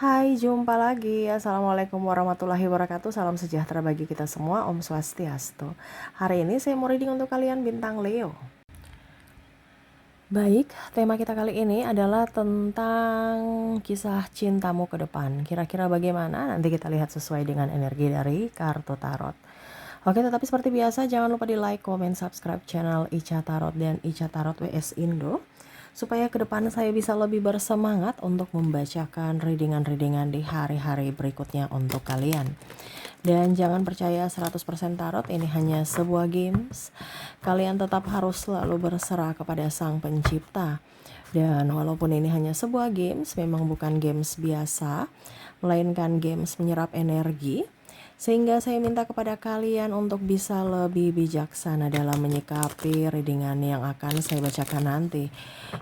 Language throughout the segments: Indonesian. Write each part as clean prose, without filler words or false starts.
Hai, jumpa lagi. Assalamualaikum warahmatullahi wabarakatuh. Salam sejahtera bagi kita semua. Om Swastiastu. Hari ini saya mau reading untuk kalian bintang Leo. Baik, tema kita kali ini adalah tentang kisah cintamu ke depan. Kira-kira bagaimana? Nanti kita lihat sesuai dengan energi dari kartu tarot. Oke, tetapi seperti biasa jangan lupa di like, comment, subscribe channel Ica Tarot dan Ica Tarot WS Indo, supaya ke depan saya bisa lebih bersemangat untuk membacakan readingan-readingan di hari-hari berikutnya untuk kalian. Dan jangan percaya 100% tarot ini hanya sebuah games. Kalian tetap harus selalu berserah kepada Sang Pencipta. Dan walaupun ini hanya sebuah games, memang bukan games biasa, melainkan games menyerap energi. Sehingga saya minta kepada kalian untuk bisa lebih bijaksana dalam menyikapi readingan yang akan saya bacakan nanti.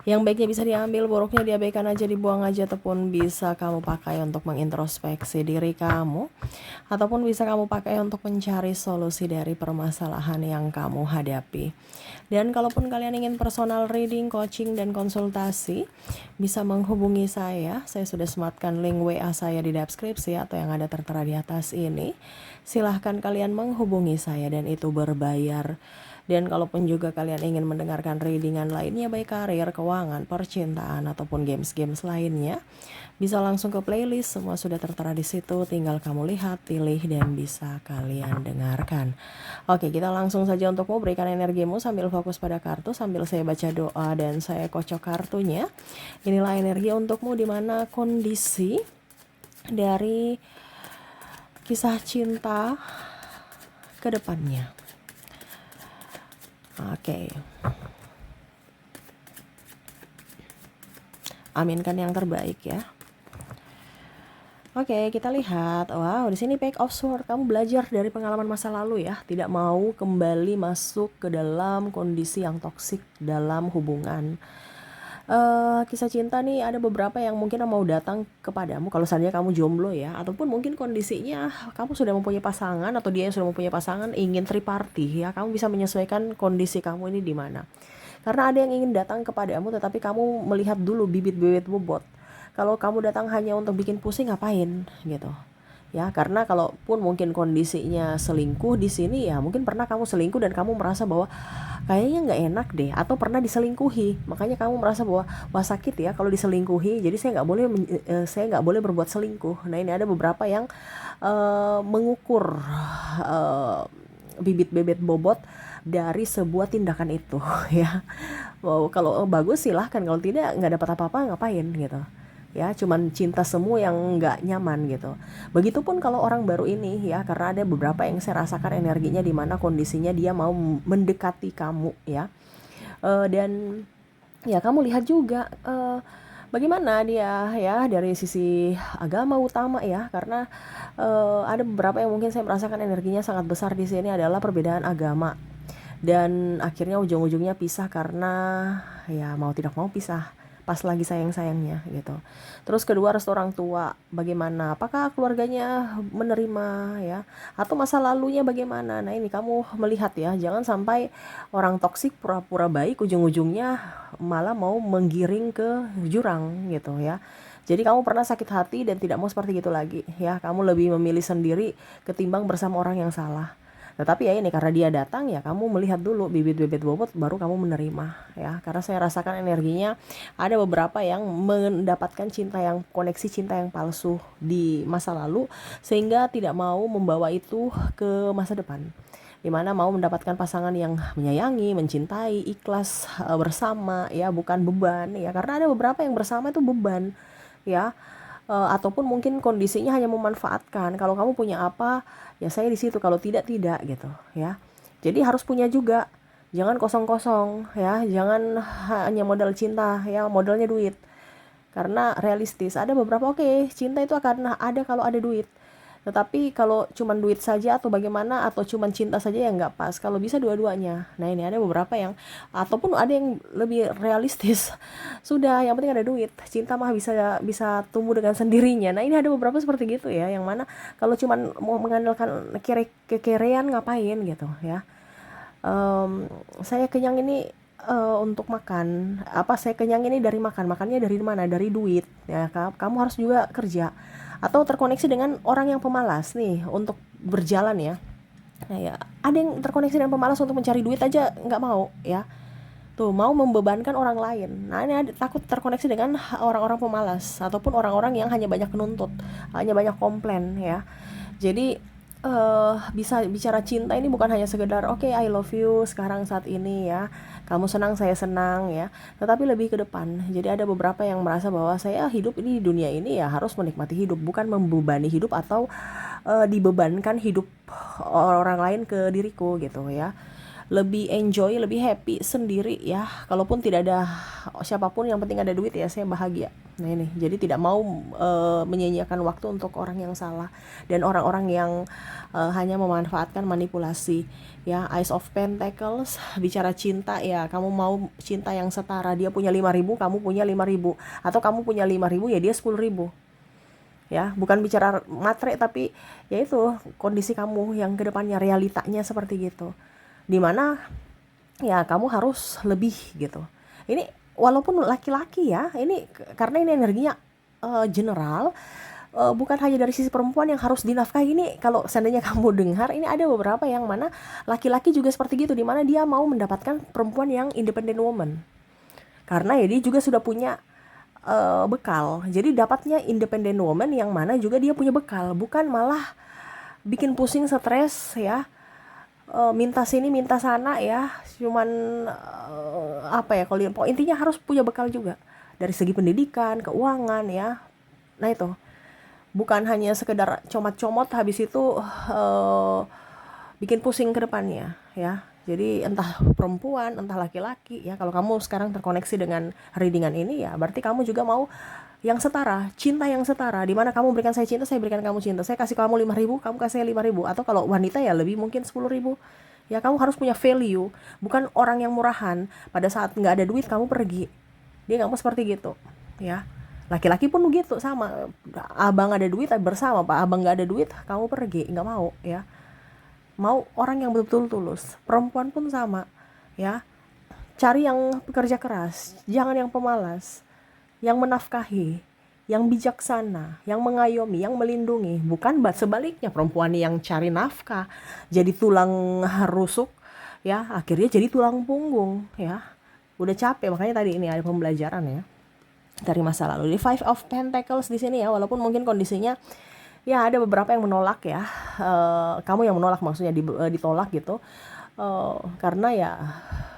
Yang baiknya bisa diambil, buruknya diabaikan aja, dibuang aja, ataupun bisa kamu pakai untuk mengintrospeksi diri kamu, ataupun bisa kamu pakai untuk mencari solusi dari permasalahan yang kamu hadapi. Dan kalaupun kalian ingin personal reading, coaching, dan konsultasi, bisa menghubungi saya. Saya sudah sematkan link WA saya di deskripsi atau yang ada tertera di atas ini. Silahkan kalian menghubungi saya dan itu berbayar. Dan kalaupun juga kalian ingin mendengarkan readingan lainnya, baik karir, keuangan, percintaan, ataupun games-games lainnya, bisa langsung ke playlist, semua sudah tertera di situ. Tinggal kamu lihat, pilih, dan bisa kalian dengarkan. Oke, kita langsung saja untuk memberikan energimu sambil fokus pada kartu, sambil saya baca doa dan saya kocok kartunya. Inilah energi untukmu di mana kondisi dari kisah cinta ke depannya. Oke. Aminkan yang terbaik ya. Oke, kita lihat. Wow, di sini Page of Swords. Kamu belajar dari pengalaman masa lalu ya. Tidak mau kembali masuk ke dalam kondisi yang toksik dalam hubungan. Kisah cinta nih ada beberapa yang mungkin mau datang kepadamu kalau seandainya kamu jomblo ya, ataupun mungkin kondisinya kamu sudah mempunyai pasangan atau dia yang sudah mempunyai pasangan ingin triparty ya. Kamu bisa menyesuaikan kondisi kamu ini di mana. Karena ada yang ingin datang kepadamu tetapi kamu melihat dulu bibit-bibit bobot. Kalau kamu datang hanya untuk bikin pusing, ngapain gitu. Ya, karena kalaupun mungkin kondisinya selingkuh di sini ya, mungkin pernah kamu selingkuh dan kamu merasa bahwa kayaknya nggak enak deh, atau pernah diselingkuhi, makanya kamu merasa bahwa wah sakit ya kalau diselingkuhi, jadi saya nggak boleh berbuat selingkuh. Nah, ini ada beberapa yang mengukur bibit-bibit bobot dari sebuah tindakan itu ya. Wow, kalau bagus silahkan, kalau tidak nggak dapat apa-apa ngapain gitu ya, cuman cinta semu yang nggak nyaman gitu. Begitupun kalau orang baru ini ya, karena ada beberapa yang saya rasakan energinya di mana kondisinya dia mau mendekati kamu ya. Dan ya kamu lihat juga bagaimana dia ya dari sisi agama utama ya, karena ada beberapa yang mungkin saya merasakan energinya sangat besar di sini adalah perbedaan agama, dan akhirnya ujung-ujungnya pisah karena ya mau tidak mau pisah pas lagi sayang-sayangnya gitu. Terus kedua, restu orang tua bagaimana, apakah keluarganya menerima ya, atau masa lalunya bagaimana. Nah, ini kamu melihat ya, jangan sampai orang toksik pura-pura baik ujung-ujungnya malah mau menggiring ke jurang gitu ya. Jadi kamu pernah sakit hati dan tidak mau seperti itu lagi ya, kamu lebih memilih sendiri ketimbang bersama orang yang salah. Tetapi ya ini karena dia datang ya, kamu melihat dulu bibit-bibit bobot baru kamu menerima ya. Karena saya rasakan energinya ada beberapa yang mendapatkan cinta yang koneksi cinta yang palsu di masa lalu, sehingga tidak mau membawa itu ke masa depan, dimana mau mendapatkan pasangan yang menyayangi, mencintai, ikhlas bersama ya, bukan beban ya. Karena ada beberapa yang bersama itu beban ya. Ataupun mungkin kondisinya hanya memanfaatkan, kalau kamu punya apa ya saya di situ, kalau tidak tidak gitu ya. Jadi harus punya juga, jangan kosong-kosong ya, jangan hanya modal cinta ya, modalnya duit. Karena realistis ada beberapa, oke, cinta itu akan ada kalau ada duit, tetapi kalau cuman duit saja atau bagaimana, atau cuman cinta saja yang nggak pas. Kalau bisa dua-duanya. Nah, ini ada beberapa yang, ataupun ada yang lebih realistis, sudah yang penting ada duit, cinta mah bisa bisa tumbuh dengan sendirinya. Nah, ini ada beberapa seperti gitu ya, yang mana kalau cuman mau mengandalkan kekerean ngapain gitu ya. Saya kenyang ini untuk makan, apa, saya kenyang ini dari makan, makannya dari mana? Dari duit, ya, kamu harus juga kerja, atau terkoneksi dengan orang yang pemalas nih untuk berjalan ya. Nah ya, ada yang terkoneksi dengan pemalas untuk mencari duit aja nggak mau ya. Tuh, mau membebankan orang lain. Nah, ini takut terkoneksi dengan orang-orang pemalas ataupun orang-orang yang hanya banyak menuntut, hanya banyak komplain ya. Jadi bisa bicara cinta ini bukan hanya sekedar oke, I love you sekarang saat ini ya. Kamu senang, saya senang ya. Tetapi lebih ke depan. Jadi ada beberapa yang merasa bahwa saya hidup ini di dunia ini ya harus menikmati hidup, bukan membebani hidup atau dibebankan hidup orang lain ke diriku gitu ya. Lebih enjoy, lebih happy sendiri ya. Kalaupun tidak ada siapapun, yang penting ada duit ya, saya bahagia. Nah ini, jadi tidak mau menyia-nyiakan waktu untuk orang yang salah dan orang-orang yang hanya memanfaatkan manipulasi ya. Ace of Pentacles, bicara cinta ya, kamu mau cinta yang setara. Dia punya 5.000, kamu punya 5.000, atau kamu punya 5.000 ya dia 10.000 ya. Bukan bicara matre, tapi ya itu kondisi kamu yang kedepannya, realitanya seperti gitu, dimana ya kamu harus lebih gitu. Ini walaupun laki-laki ya, ini karena ini energinya general, bukan hanya dari sisi perempuan yang harus dinafkahi. Ini kalau seandainya kamu dengar, ini ada beberapa yang mana laki-laki juga seperti gitu, dimana dia mau mendapatkan perempuan yang independent woman, karena ya dia juga sudah punya bekal. Jadi dapatnya independent woman yang mana juga dia punya bekal, bukan malah bikin pusing, stres ya. Minta sini minta sana ya, cuman apa ya, kalau intinya harus punya bekal juga dari segi pendidikan, keuangan ya. Nah itu bukan hanya sekedar comot-comot habis itu bikin pusing ke depannya ya. Jadi entah perempuan, entah laki-laki ya, kalau kamu sekarang terkoneksi dengan readingan ini ya, berarti kamu juga mau yang setara, cinta yang setara, di mana kamu berikan saya cinta, saya berikan kamu cinta. Saya kasih kamu 5.000, kamu kasih saya 5.000. Atau kalau wanita ya lebih mungkin 10.000. Ya kamu harus punya value, bukan orang yang murahan. Pada saat nggak ada duit kamu pergi, dia nggak mau seperti gitu ya. Laki-laki pun begitu, sama. Abang ada duit bersama, pak abang nggak ada duit kamu pergi, nggak mau ya. Mau orang yang betul-betul tulus. Perempuan pun sama ya. Cari yang pekerja keras, jangan yang pemalas, yang menafkahi, yang bijaksana, yang mengayomi, yang melindungi. Bukan sebaliknya, perempuan yang cari nafkah jadi tulang rusuk ya, akhirnya jadi tulang punggung ya. Udah capek, makanya tadi ini ada pembelajaran ya dari masa lalu. Di Five of Pentacles di sini ya, walaupun mungkin kondisinya ya ada beberapa yang menolak ya, kamu yang menolak maksudnya, ditolak gitu, karena ya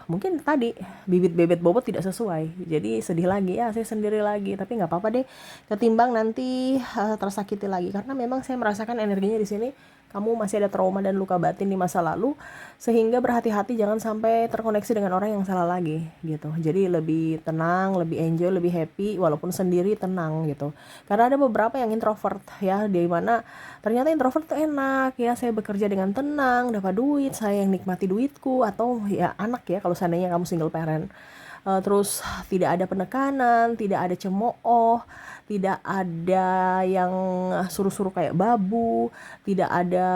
mungkin tadi bibit bebet bobot tidak sesuai, jadi sedih lagi ya, saya sendiri lagi. Tapi nggak apa-apa deh, ketimbang nanti tersakiti lagi, karena memang saya merasakan energinya di sini kamu masih ada trauma dan luka batin di masa lalu, sehingga berhati-hati jangan sampai terkoneksi dengan orang yang salah lagi gitu. Jadi lebih tenang, lebih enjoy, lebih happy walaupun sendiri, tenang gitu. Karena ada beberapa yang introvert ya, di mana ternyata introvert tuh enak ya, saya bekerja dengan tenang, dapat duit, saya yang nikmati duitku, atau ya anak ya kalau seandainya kamu single parent. Terus tidak ada penekanan, tidak ada cemooh, tidak ada yang suruh-suruh kayak babu, tidak ada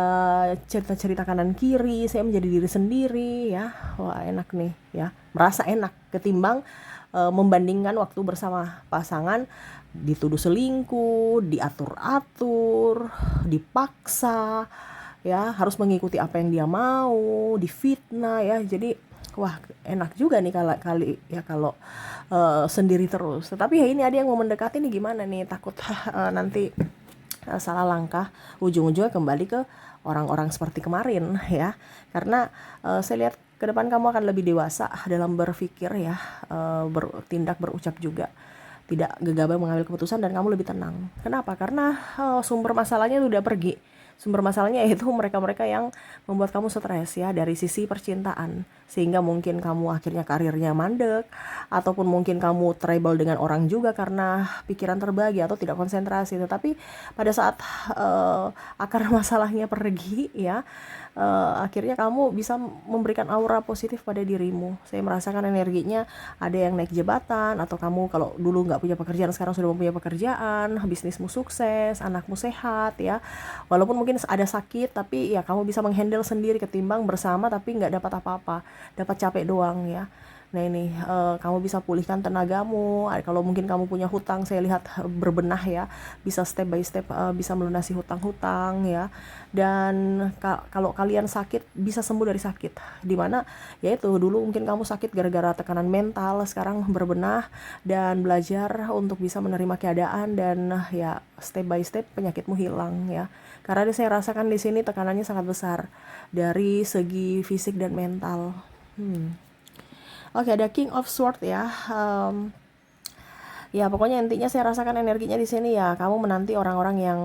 cerita-cerita kanan kiri, saya menjadi diri sendiri ya. Wah enak nih ya, merasa enak ketimbang membandingkan waktu bersama pasangan, dituduh selingkuh, diatur-atur, dipaksa ya, harus mengikuti apa yang dia mau, difitnah ya. Jadi wah enak juga nih kali ya kalau sendiri terus. Tetapi ya ini ada yang mau mendekati nih, gimana nih, takut nanti salah langkah, ujung-ujungnya kembali ke orang-orang seperti kemarin ya. Karena saya lihat ke depan kamu akan lebih dewasa dalam berpikir ya, bertindak, berucap juga, tidak gegabah mengambil keputusan, dan kamu lebih tenang. Kenapa? Karena sumber masalahnya udah pergi. Sumber masalahnya yaitu mereka-mereka yang membuat kamu stres ya, dari sisi percintaan, sehingga mungkin kamu akhirnya karirnya mandek, ataupun mungkin kamu trouble dengan orang juga karena pikiran terbagi atau tidak konsentrasi. Tetapi pada saat akar masalahnya pergi ya, akhirnya kamu bisa memberikan aura positif pada dirimu. Saya merasakan energinya ada yang naik jabatan, atau kamu kalau dulu nggak punya pekerjaan sekarang sudah mempunyai pekerjaan, bisnismu sukses, anakmu sehat ya. Walaupun mungkin ada sakit, tapi ya kamu bisa menghandle sendiri ketimbang bersama tapi nggak dapat apa-apa, dapat capek doang ya. Nah ini kamu bisa pulihkan tenagamu. Kalau mungkin kamu punya hutang, saya lihat berbenah ya, bisa step by step bisa melunasi hutang-hutang ya. Dan kalau kalian sakit bisa sembuh dari sakit. Dimana ya itu dulu mungkin kamu sakit gara-gara tekanan mental, sekarang berbenah dan belajar untuk bisa menerima keadaan dan ya step by step penyakitmu hilang ya. Karena saya rasakan di sini tekanannya sangat besar dari segi fisik dan mental. Oke, ada King of Sword ya. Ya pokoknya intinya saya rasakan energinya di sini ya. Kamu menanti orang-orang yang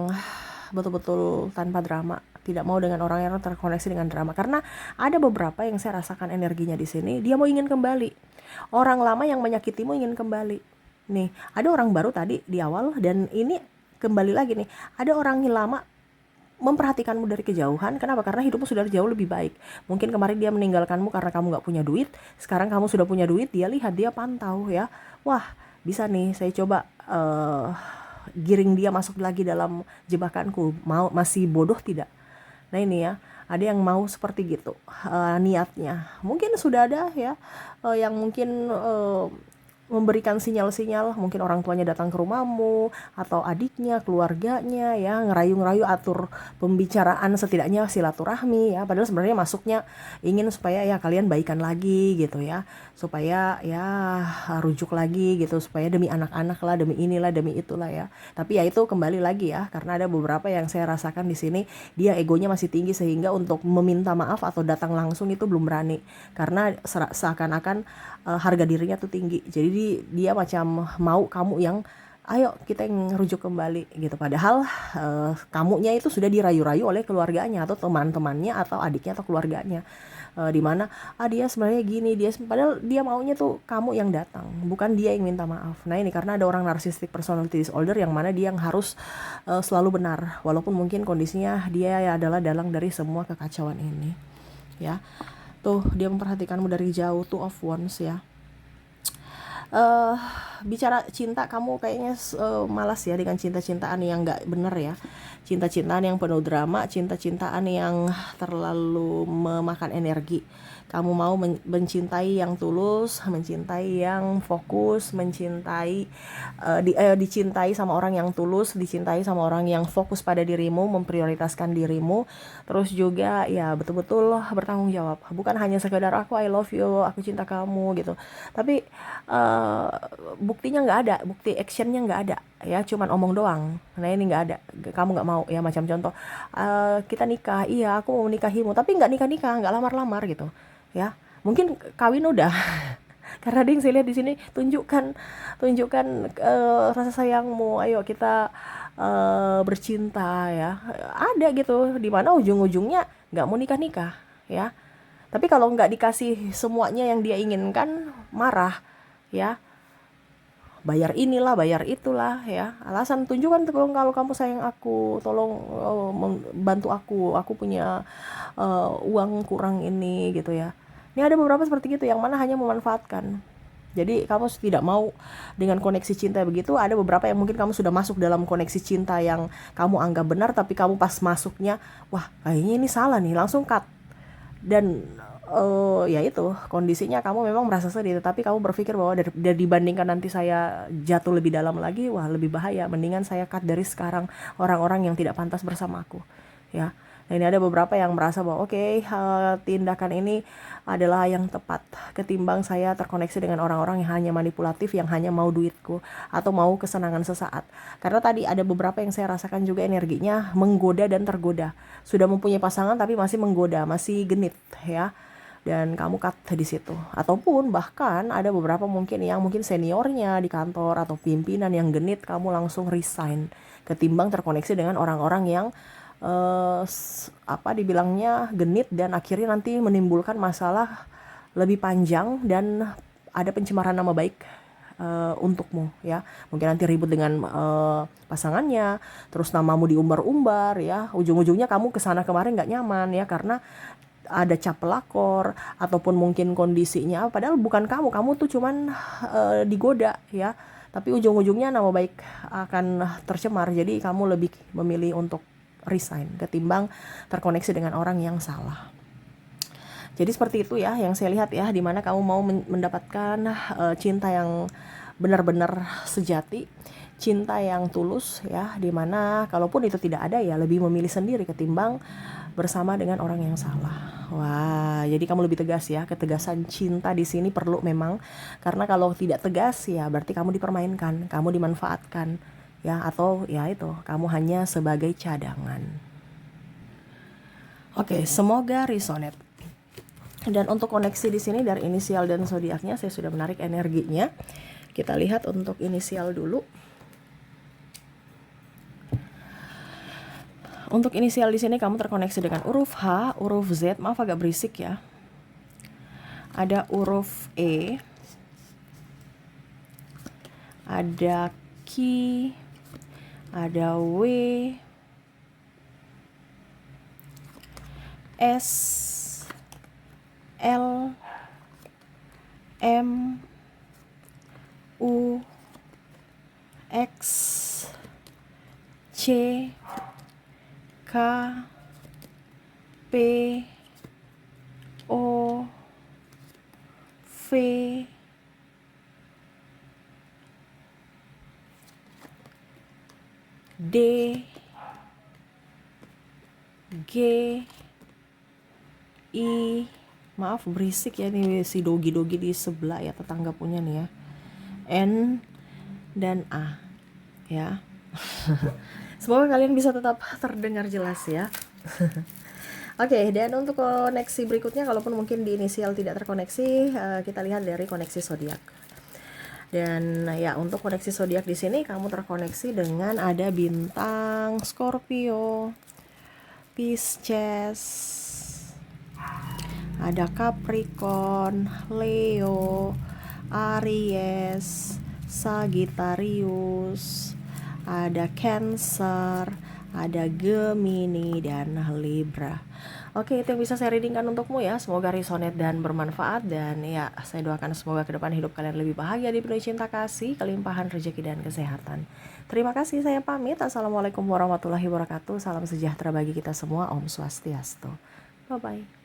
betul-betul tanpa drama, tidak mau dengan orang yang terkoneksi dengan drama. Karena ada beberapa yang saya rasakan energinya di sini, dia mau ingin kembali. Orang lama yang menyakitimu ingin kembali. Nih, ada orang baru tadi di awal dan ini kembali lagi nih. Ada orang yang lama memperhatikanmu dari kejauhan. Kenapa? Karena hidupmu sudah jauh lebih baik. Mungkin kemarin dia meninggalkanmu karena kamu gak punya duit. Sekarang kamu sudah punya duit, dia lihat, dia pantau ya. Wah, bisa nih saya coba giring dia masuk lagi dalam jebakanku. Masih bodoh tidak? Nah ini ya, ada yang mau seperti gitu niatnya. Mungkin sudah ada ya yang mungkin memberikan sinyal-sinyal, mungkin orang tuanya datang ke rumahmu atau adiknya, keluarganya ya, ngerayu-ngerayu atur pembicaraan, setidaknya silaturahmi ya, padahal sebenarnya masuknya ingin supaya ya kalian baikan lagi gitu ya, supaya ya rujuk lagi gitu, supaya demi anak-anak lah, demi inilah, demi itulah ya. Tapi ya itu kembali lagi ya, karena ada beberapa yang saya rasakan di sini dia egonya masih tinggi sehingga untuk meminta maaf atau datang langsung itu belum berani, karena seakan-akan harga dirinya tuh tinggi. Jadi dia macam mau kamu yang ayo kita yang rujuk kembali gitu. Padahal kamunya itu sudah dirayu-rayu oleh keluarganya atau teman-temannya atau adiknya atau keluarganya. Dimana dia sebenarnya gini, padahal dia maunya tuh kamu yang datang, bukan dia yang minta maaf. Nah ini karena ada orang narcissistic personality disorder yang mana dia yang harus selalu benar, walaupun mungkin kondisinya dia adalah dalang dari semua kekacauan ini ya. Tuh dia memperhatikanmu dari jauh, Two of Wands ya. Bicara cinta kamu kayaknya malas ya dengan cinta-cintaan yang gak bener ya, cinta-cintaan yang penuh drama, cinta-cintaan yang terlalu memakan energi. Kamu mau mencintai yang tulus, mencintai yang fokus, mencintai dicintai sama orang yang tulus, dicintai sama orang yang fokus pada dirimu, memprioritaskan dirimu, terus juga ya betul-betul bertanggung jawab, bukan hanya sekedar aku I love you, aku cinta kamu gitu, tapi buktinya nggak ada, bukti actionnya nggak ada ya, cuman omong doang. Nah ini nggak ada, kamu nggak mau ya, macam contoh kita nikah, iya aku mau menikahimu, tapi nggak nikah-nikah, nggak lamar-lamar gitu ya, mungkin kawin udah. Karena dia yang saya lihat di sini, tunjukkan rasa sayangmu, ayo kita bercinta ya, ada gitu, dimana ujung-ujungnya nggak mau nikah ya. Tapi kalau nggak dikasih semuanya yang dia inginkan, marah ya, bayar inilah, bayar itulah ya, alasan. Tunjukkan kalau kamu sayang aku, tolong bantu aku punya uang kurang ini gitu ya. Ini ada beberapa seperti gitu yang mana hanya memanfaatkan. Jadi kamu tidak mau dengan koneksi cinta begitu. Ada beberapa yang mungkin kamu sudah masuk dalam koneksi cinta yang kamu anggap benar, tapi kamu pas masuknya, wah kayaknya ini salah nih, langsung cut. Dan ya itu kondisinya kamu memang merasa sedih, tapi kamu berpikir bahwa dari dibandingkan nanti saya jatuh lebih dalam lagi, wah lebih bahaya, mendingan saya cut dari sekarang orang-orang yang tidak pantas bersama aku ya. Nah ini ada beberapa yang merasa bahwa oke, tindakan ini adalah yang tepat ketimbang saya terkoneksi dengan orang-orang yang hanya manipulatif, yang hanya mau duitku atau mau kesenangan sesaat. Karena tadi ada beberapa yang saya rasakan juga energinya menggoda dan tergoda, sudah mempunyai pasangan tapi masih menggoda, masih genit ya, dan kamu cut di situ. Ataupun bahkan ada beberapa mungkin yang mungkin seniornya di kantor atau pimpinan yang genit, kamu langsung resign ketimbang terkoneksi dengan orang-orang yang dibilangnya genit dan akhirnya nanti menimbulkan masalah lebih panjang dan ada pencemaran nama baik untukmu ya. Mungkin nanti ribut dengan pasangannya, terus namamu diumbar-umbar ya, ujung-ujungnya kamu kesana kemarin nggak nyaman ya, karena ada cap pelakor ataupun mungkin kondisinya padahal bukan kamu tuh cuman digoda ya, tapi ujung-ujungnya nama baik akan tercemar. Jadi kamu lebih memilih untuk resign ketimbang terkoneksi dengan orang yang salah. Jadi seperti itu ya yang saya lihat ya, dimana kamu mau mendapatkan cinta yang benar-benar sejati, cinta yang tulus ya, dimana kalaupun itu tidak ada ya lebih memilih sendiri ketimbang bersama dengan orang yang salah. Wah, jadi kamu lebih tegas ya. Ketegasan cinta di sini perlu memang, karena kalau tidak tegas ya berarti kamu dipermainkan, kamu dimanfaatkan ya, atau ya itu kamu hanya sebagai cadangan. Oke, semoga resonate. Dan untuk koneksi di sini dari inisial dan zodiaknya saya sudah menarik energinya. Kita lihat untuk inisial dulu. Untuk inisial di sini kamu terkoneksi dengan huruf H, huruf Z, maaf agak berisik ya. Ada huruf E, ada Q, ada W, S, L, M, U, X, C, K, P, O, V, D, G, I, maaf berisik ya nih si dogi-dogi di sebelah ya, tetangga punya nih ya, N, dan A ya. Semoga kalian bisa tetap terdengar jelas ya. Oke, dan untuk koneksi berikutnya, kalaupun mungkin di inisial tidak terkoneksi, kita lihat dari koneksi zodiak. Dan ya untuk koneksi zodiak di sini kamu terkoneksi dengan ada bintang Scorpio, Pisces, ada Capricorn, Leo, Aries, Sagittarius, ada Cancer, ada Gemini, dan Libra. Oke, itu yang bisa saya readingkan untukmu ya. Semoga resonate dan bermanfaat. Dan ya, saya doakan semoga ke depan hidup kalian lebih bahagia, dipenuhi cinta kasih, kelimpahan rezeki dan kesehatan. Terima kasih, saya pamit. Assalamualaikum warahmatullahi wabarakatuh. Salam sejahtera bagi kita semua. Om Swastiastu. Bye-bye.